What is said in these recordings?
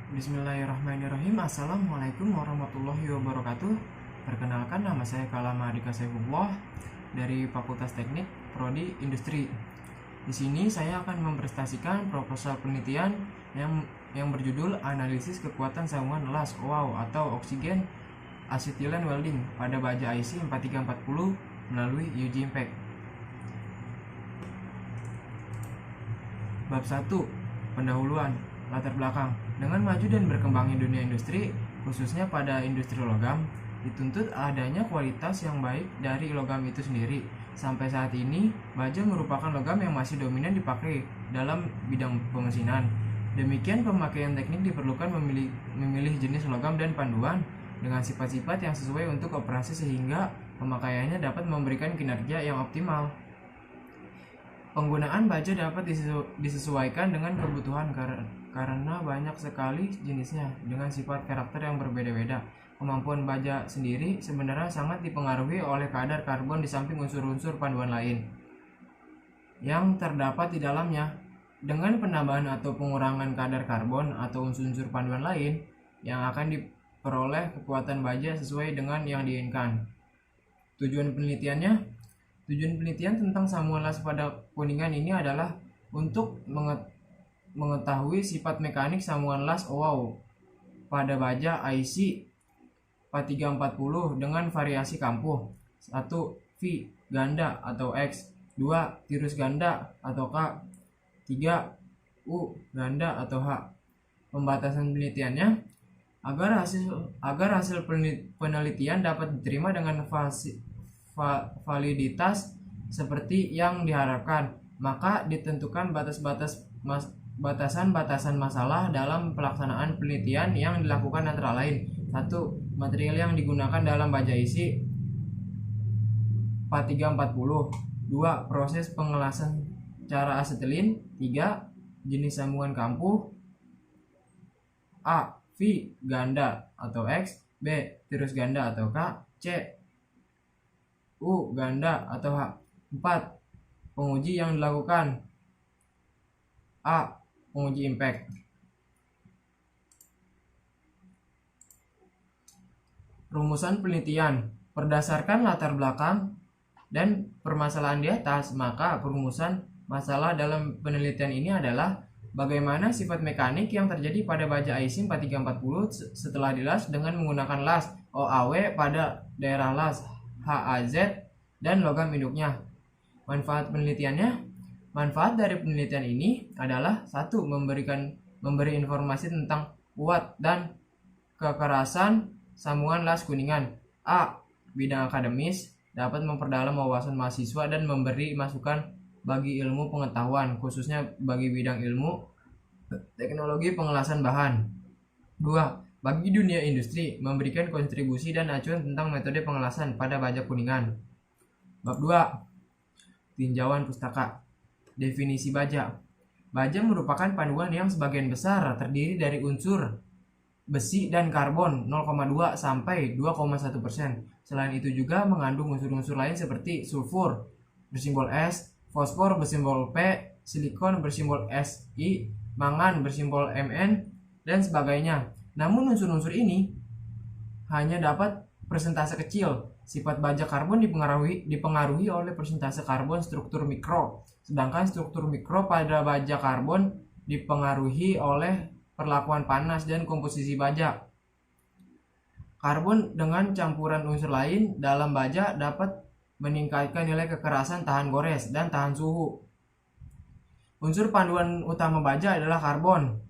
Bismillahirrahmanirrahim. Assalamualaikum warahmatullahi wabarakatuh. Perkenalkan, nama saya Kalama Adika Saifullah dari Fakultas Teknik Prodi Industri. Di sini saya akan mempresentasikan proposal penelitian yang berjudul Analisis Kekuatan Sambungan Las OAU atau Oksigen Acetylen Welding pada baja IC 4340 melalui uji impact. Bab 1. Pendahuluan. Latar belakang. Dengan maju dan berkembangnya dunia industri, khususnya pada industri logam, dituntut adanya kualitas yang baik dari logam itu sendiri. Sampai saat ini, baja merupakan logam yang masih dominan dipakai dalam bidang pemesinan. Demikian, pemakaian teknik diperlukan memilih jenis logam dan panduan dengan sifat-sifat yang sesuai untuk operasi sehingga pemakaiannya dapat memberikan kinerja yang optimal. Penggunaan baja dapat disesuaikan dengan kebutuhan karena banyak sekali jenisnya dengan sifat karakter yang berbeda-beda. Kemampuan baja sendiri sebenarnya sangat dipengaruhi oleh kadar karbon di samping unsur-unsur panduan lain yang terdapat di dalamnya. Dengan penambahan atau pengurangan kadar karbon atau unsur-unsur panduan lain yang akan diperoleh kekuatan baja sesuai dengan yang diinginkan. Tujuan penelitian tentang sambungan las pada kuningan ini adalah untuk mengetahui sifat mekanik sambungan las OAU pada baja IC 4340 dengan variasi kampuh. 1. V ganda atau X, 2. tirus ganda atau K, 3. U ganda atau H. Pembatasan penelitiannya agar hasil penelitian dapat diterima dengan validitas seperti yang diharapkan, maka ditentukan batasan-batasan masalah dalam pelaksanaan penelitian yang dilakukan antara lain. 1. Material yang digunakan dalam baja isi 4340. 2. Proses pengelasan cara asetilin. 3. Jenis sambungan kampuh. A. V ganda atau X, B. tirus ganda atau K, C. U ganda atau H. 4. Penguji yang dilakukan. A. Penguji impact. Rumusan penelitian. Berdasarkan latar belakang dan permasalahan di atas, maka perumusan masalah dalam penelitian ini adalah bagaimana sifat mekanik yang terjadi pada baja IC 4340 setelah dilas dengan menggunakan las OAW pada daerah las HAZ dan logam induknya. Manfaat dari penelitian ini adalah 1. Memberi informasi tentang kuat dan kekerasan sambungan las kuningan. A. Bidang akademis, dapat memperdalam wawasan mahasiswa dan memberi masukan bagi ilmu pengetahuan, khususnya bagi bidang ilmu teknologi pengelasan bahan. 2. Bagi dunia industri, memberikan kontribusi dan acuan tentang metode pengelasan pada baja kuningan. Bab 2. Tinjauan pustaka. Definisi baja. Baja merupakan panduan yang sebagian besar terdiri dari unsur besi dan karbon 0,2 sampai 2,1%. Selain itu juga mengandung unsur-unsur lain seperti sulfur bersimbol S, fosfor bersimbol P, silikon bersimbol Si, mangan bersimbol Mn, dan sebagainya. Namun unsur-unsur ini hanya dapat persentase kecil. Sifat baja karbon dipengaruhi oleh persentase karbon struktur mikro, sedangkan struktur mikro pada baja karbon dipengaruhi oleh perlakuan panas dan komposisi baja. Karbon dengan campuran unsur lain dalam baja dapat meningkatkan nilai kekerasan tahan gores dan tahan suhu. Unsur panduan utama baja adalah karbon.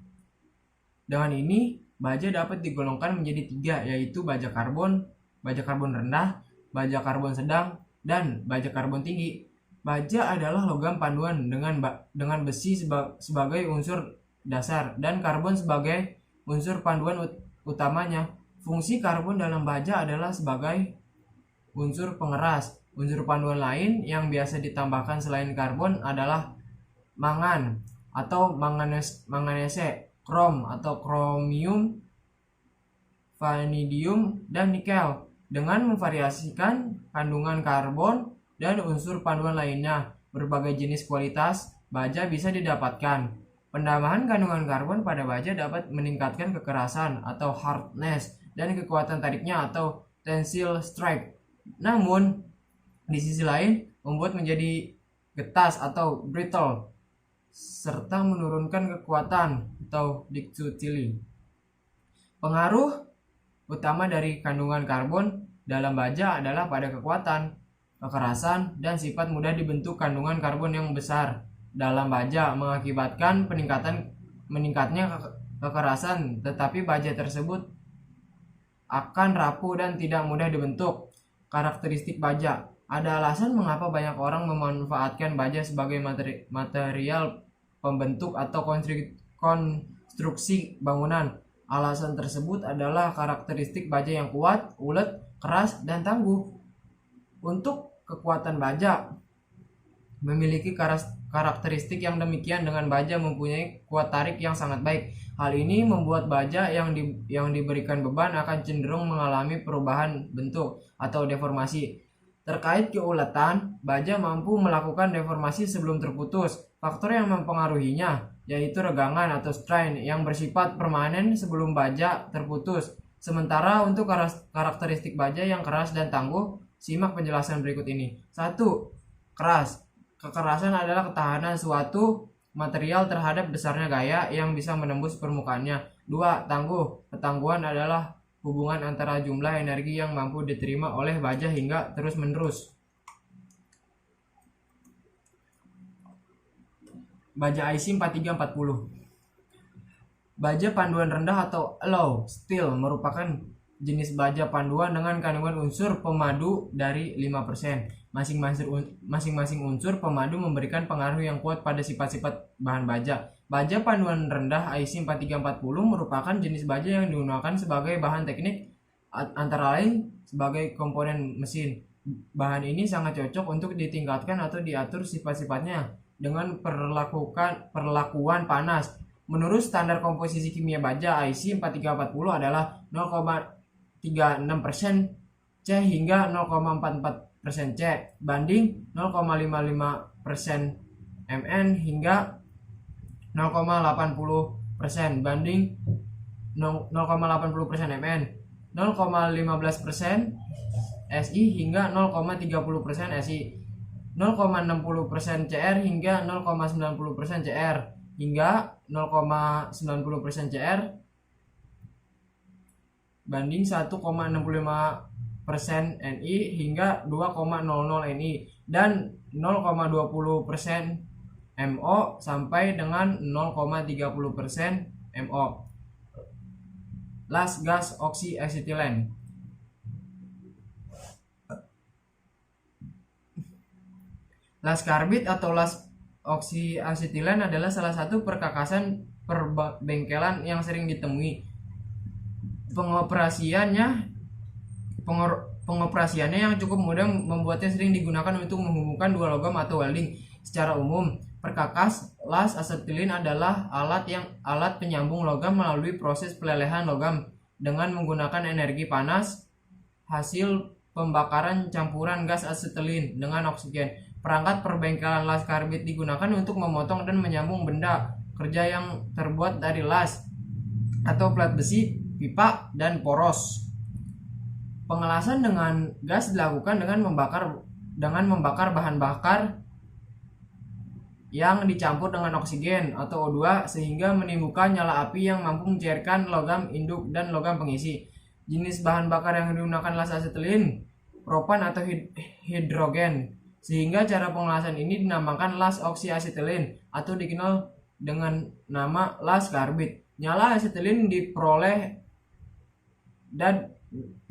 Dengan ini, baja dapat digolongkan menjadi 3, yaitu baja karbon rendah, baja karbon sedang, dan baja karbon tinggi. Baja adalah logam panduan dengan besi sebagai unsur dasar dan karbon sebagai unsur panduan utamanya. Fungsi karbon dalam baja adalah sebagai unsur pengeras. Unsur panduan lain yang biasa ditambahkan selain karbon adalah mangan atau manganese, krom atau kromium, vanadium, dan nikel. Dengan memvariasikan kandungan karbon dan unsur panduan lainnya, berbagai jenis kualitas baja bisa didapatkan. Penambahan kandungan karbon pada baja dapat meningkatkan kekerasan atau hardness dan kekuatan tariknya atau tensile strength. Namun, di sisi lain membuat menjadi getas atau brittle serta menurunkan kekuatan atau ductility. Pengaruh utama dari kandungan karbon dalam baja adalah pada kekuatan, kekerasan, dan sifat mudah dibentuk. Kandungan karbon yang besar dalam baja mengakibatkan meningkatnya kekerasan, tetapi baja tersebut akan rapuh dan tidak mudah dibentuk. Karakteristik baja. Ada alasan mengapa banyak orang memanfaatkan baja sebagai material pembentuk atau konstruksi bangunan. Alasan tersebut adalah karakteristik baja yang kuat, ulet, keras, dan tangguh. Untuk kekuatan baja memiliki karakteristik yang demikian dengan baja mempunyai kuat tarik yang sangat baik. Hal ini membuat baja yang diberikan beban akan cenderung mengalami perubahan bentuk atau deformasi. Terkait keuletan, baja mampu melakukan deformasi sebelum terputus. Faktor yang mempengaruhinya yaitu regangan atau strain yang bersifat permanen sebelum baja terputus. Sementara untuk karakteristik baja yang keras dan tangguh, simak penjelasan berikut ini. 1. Keras. Kekerasan adalah ketahanan suatu material terhadap besarnya gaya yang bisa menembus permukaannya. 2. Tangguh. Ketangguhan adalah hubungan antara jumlah energi yang mampu diterima oleh baja hingga terus-menerus. Baja IC 4340. Baja panduan rendah atau low steel merupakan jenis baja panduan dengan kandungan unsur pemadu dari 5%. Masing-masing unsur pemadu memberikan pengaruh yang kuat pada sifat-sifat bahan baja. Baja panduan rendah IC 4340 merupakan jenis baja yang digunakan sebagai bahan teknik, antara lain sebagai komponen mesin. Bahan ini sangat cocok untuk ditingkatkan atau diatur sifat-sifatnya dengan perlakuan panas. Menurut standar komposisi kimia baja, IC 4340 adalah 0,36% C hingga 0,44% C banding 0,55% Mn hingga 0,80% banding 0,80% Mn, 0,15% Si hingga 0,30% Si, 0,60% Cr hingga 0,90% Cr hingga 0,90% Cr banding 1,65% Ni hingga 2,00 Ni dan 0,20% MO sampai dengan 0,30% MO. Las gas oksiasetilen. Las karbit atau las oksiasetilen adalah salah satu perkakasan perbengkelan yang sering ditemui. Pengoperasiannya yang cukup mudah membuatnya sering digunakan untuk menghubungkan dua logam atau welding. Secara umum, perkakas las asetilin adalah alat penyambung logam melalui proses pelelehan logam dengan menggunakan energi panas hasil pembakaran campuran gas asetilin dengan oksigen. Perangkat perbengkelan las karbit digunakan untuk memotong dan menyambung benda kerja yang terbuat dari las atau plat besi, pipa, dan poros. Pengelasan dengan gas dilakukan dengan membakar bahan bakar yang dicampur dengan oksigen atau O2 sehingga menimbulkan nyala api yang mampu mencairkan logam induk dan logam pengisi. Jenis bahan bakar yang digunakan las asetilin, propan atau hidrogen, sehingga cara pengelasan ini dinamakan las oksiasetilin atau dikenal dengan nama las karbit. Nyala asetilin diperoleh dan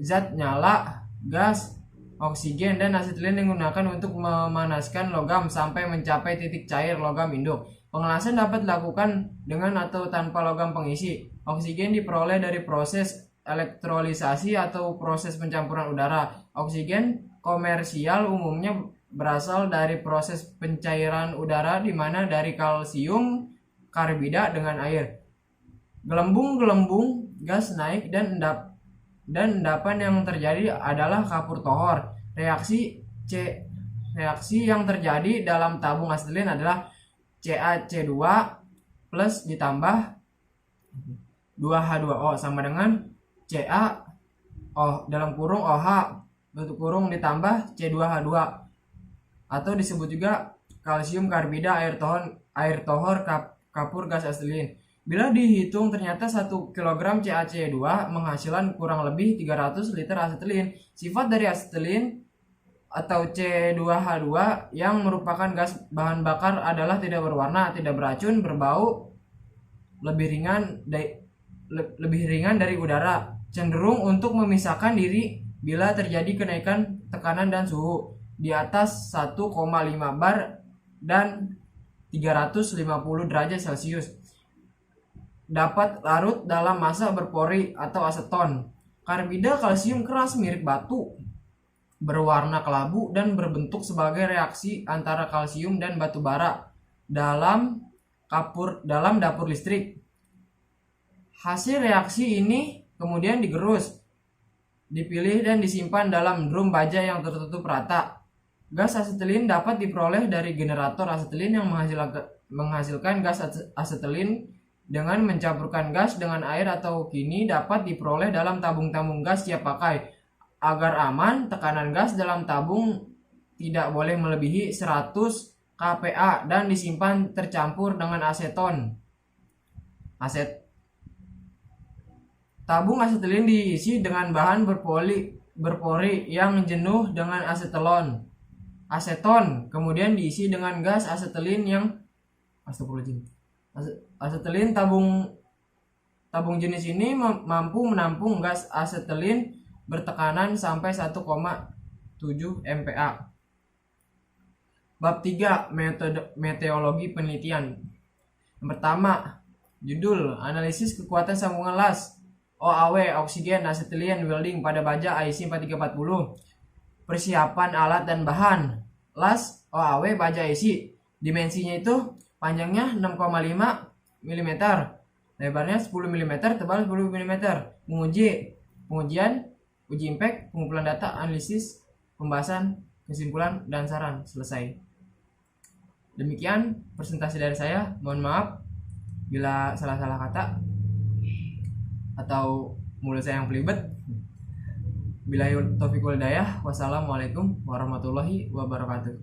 zat nyala, gas, oksigen, dan asetilin digunakan untuk memanaskan logam sampai mencapai titik cair logam induk. Pengelasan dapat dilakukan dengan atau tanpa logam pengisi. Oksigen diperoleh dari proses elektrolisasi atau proses pencampuran udara. Oksigen komersial umumnya berasal dari proses pencairan udara di mana dari kalsium karbida dengan air. Gelembung-gelembung gas naik dan endapan yang terjadi adalah kapur tohor. Reaksi yang terjadi dalam tabung asetilin adalah CaC2 plus ditambah 2H2O sama dengan CaO dalam kurung OH tutup kurung ditambah C2H2, atau disebut juga kalsium karbida air tohor kapur gas asetilin. Bila dihitung ternyata 1 kg CaC2 menghasilkan kurang lebih 300 liter asetilin. Sifat dari asetilin atau C2H2 yang merupakan gas bahan bakar adalah tidak berwarna, tidak beracun, berbau, lebih ringan dari udara, cenderung untuk memisahkan diri bila terjadi kenaikan tekanan dan suhu di atas 1,5 bar dan 350 derajat Celcius. Dapat larut dalam massa berpori atau aseton. Karbida kalsium keras mirip batu, berwarna kelabu dan berbentuk sebagai reaksi antara kalsium dan batu bara dalam dapur listrik. Hasil reaksi ini kemudian digerus, dipilih dan disimpan dalam drum baja yang tertutup rata. Gas asetilin dapat diperoleh dari generator asetilin yang menghasilkan gas asetilin dengan mencampurkan gas dengan air, atau kini dapat diperoleh dalam tabung-tabung gas siap pakai. Agar aman, tekanan gas dalam tabung tidak boleh melebihi 100 kPa dan disimpan tercampur dengan aseton. Tabung asetilin diisi dengan bahan berpori yang jenuh dengan aseton, kemudian diisi dengan gas asetilin yang asetilin. Tabung jenis ini mampu menampung gas asetilin bertekanan sampai 1,7 MPa. Bab 3, meteorologi penelitian. Yang pertama, judul analisis kekuatan sambungan las OAW oksigen asetilin welding pada baja IC 4340. Persiapan alat dan bahan. Las OAW baja IC, dimensinya itu panjangnya 6,5 mm, lebarnya 10 mm, tebal 10 mm. Pengujian, uji impact, pengumpulan data, analisis, pembahasan, kesimpulan, dan saran. Selesai. Demikian presentasi dari saya. Mohon maaf bila salah-salah kata atau mulut saya yang pelibet. Billahi taufiq wal hidayah. Wassalamualaikum warahmatullahi wabarakatuh.